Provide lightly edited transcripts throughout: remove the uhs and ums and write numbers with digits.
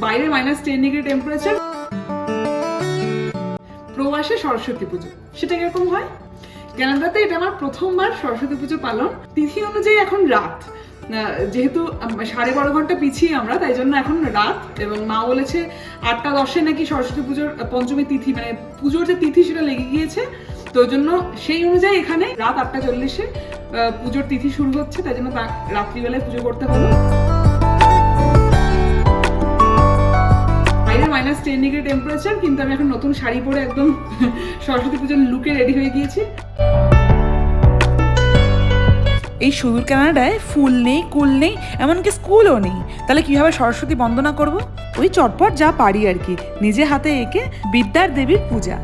বাইরে -10 degree temperature, প্রবাসে সরস্বতী পুজো সেটা কিরকম হয়। কানাডাতে এটা আমার প্রথমবার সরস্বতী পুজো পালন। তিথি অনুযায়ী এখন রাত, যেহেতু 12.5 ঘন্টা পিছিয়ে আমরা, তাই জন্য এখন রাত। এবং মা বলেছে 8টা 10-এ নাকি সরস্বতী পুজোর পঞ্চমী তিথি, মানে পুজোর যে তিথি সেটা লেগে গিয়েছে। তো ওই জন্য সেই অনুযায়ী এখানে রাত 8টা 40-এ পুজোর তিথি শুরু হচ্ছে, তাই জন্য রাত্রিবেলায় পুজো করতে হলো। বাইরে -10 ডিগ্রি টেম্পারেচার, কিন্তু আমি এখন নতুন শাড়ি পরে একদম সরস্বতী পুজোর লুকে রেডি হয়ে গিয়েছি। এই সুদূর কানাডায় ফুল নেই, কুল নেই, এমনকি স্কুলও নেই। তাহলে কিভাবে সরস্বতী বন্দনা করব? ওই চটপট যা পারি আর কি, নিজে হাতে এঁকে বিদ্যার দেবীর পূজা।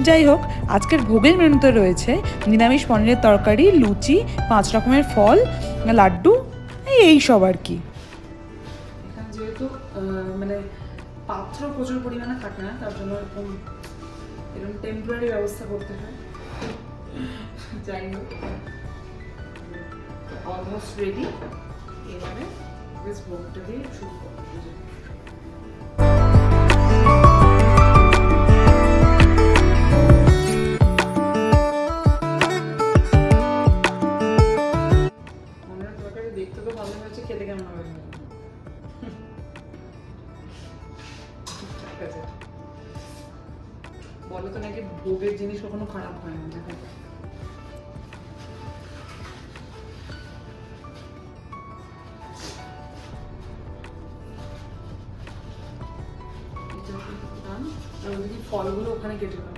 যাই হোক, আজকের ভোগের মেনুতে রয়েছে নিরামিষ পনিরের তরকারি, লুচি, 5 রকমের ফল, লাড্ডু, এই সব আর কি। এখানে যেহেতু মানে পাত্র প্রচুর পরিমাণে থাকে না, তার জন্য এরকম টেম্পোরারি ব্যবস্থা করতে হয়। যাই হোক, অলমোস্ট রেডি। এবারে বেশ ভোগটা দিয়ে শুরু করবো পুজো। মনের তরকারি দেখতে তো ভালো হয়েছে, খেতে কেমন হবে বলো তো, নাকি ভোগের জিনিস কখনো খারাপ হয় না? দেখো ফলগুলো ওখানে কেটে দাও।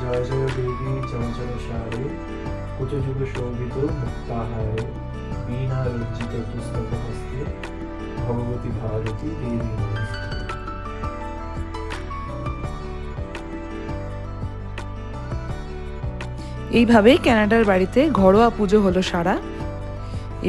জয় জয় দেবী চঞ্চল সারে, কুচযুগ শোভিত মুক্তাহারে, বীণা রঞ্জিত পুস্তক হস্তে, ভগবতী ভারতী দেবী নমস্তে। এইভাবেই কানাডার বাড়িতে ঘরোয়া পুজো হলো সারা।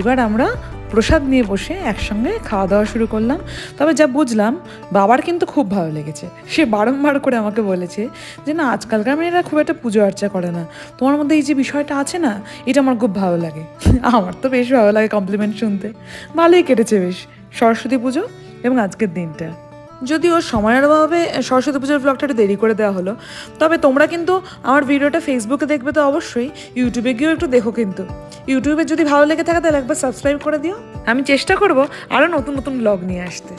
এবার আমরা প্রসাদ নিয়ে বসে একসঙ্গে খাওয়া দাওয়া শুরু করলাম। তবে যা বুঝলাম, বাবার কিন্তু খুব ভালো লেগেছে। সে বারংবার করে আমাকে বলেছে যে না, আজকালকার মেয়েরা খুব একটা পুজো আর্চা করে না, তোমার মধ্যে এই যে বিষয়টা আছে না, এটা আমার খুব ভালো লাগে। আমার তো বেশ ভালো লাগে কমপ্লিমেন্ট শুনতে। ভালোই কেটেছে বেশ সরস্বতী পুজো এবং আজকের দিনটা। যদিও সময়ের অভাবে সরস্বতী পুজোর ব্লগটা একটু দেরি করে দেওয়া হলো, তবে তোমরা কিন্তু আমার ভিডিওটা ফেসবুকে দেখবে তো অবশ্যই, ইউটিউবে গিয়েও একটু দেখো। কিন্তু ইউটিউবে যদি ভালো লেগে থাকে তাহলে একবার সাবস্ক্রাইব করে দিও। আমি চেষ্টা করব আরও নতুন নতুন ব্লগ নিয়ে আসতে।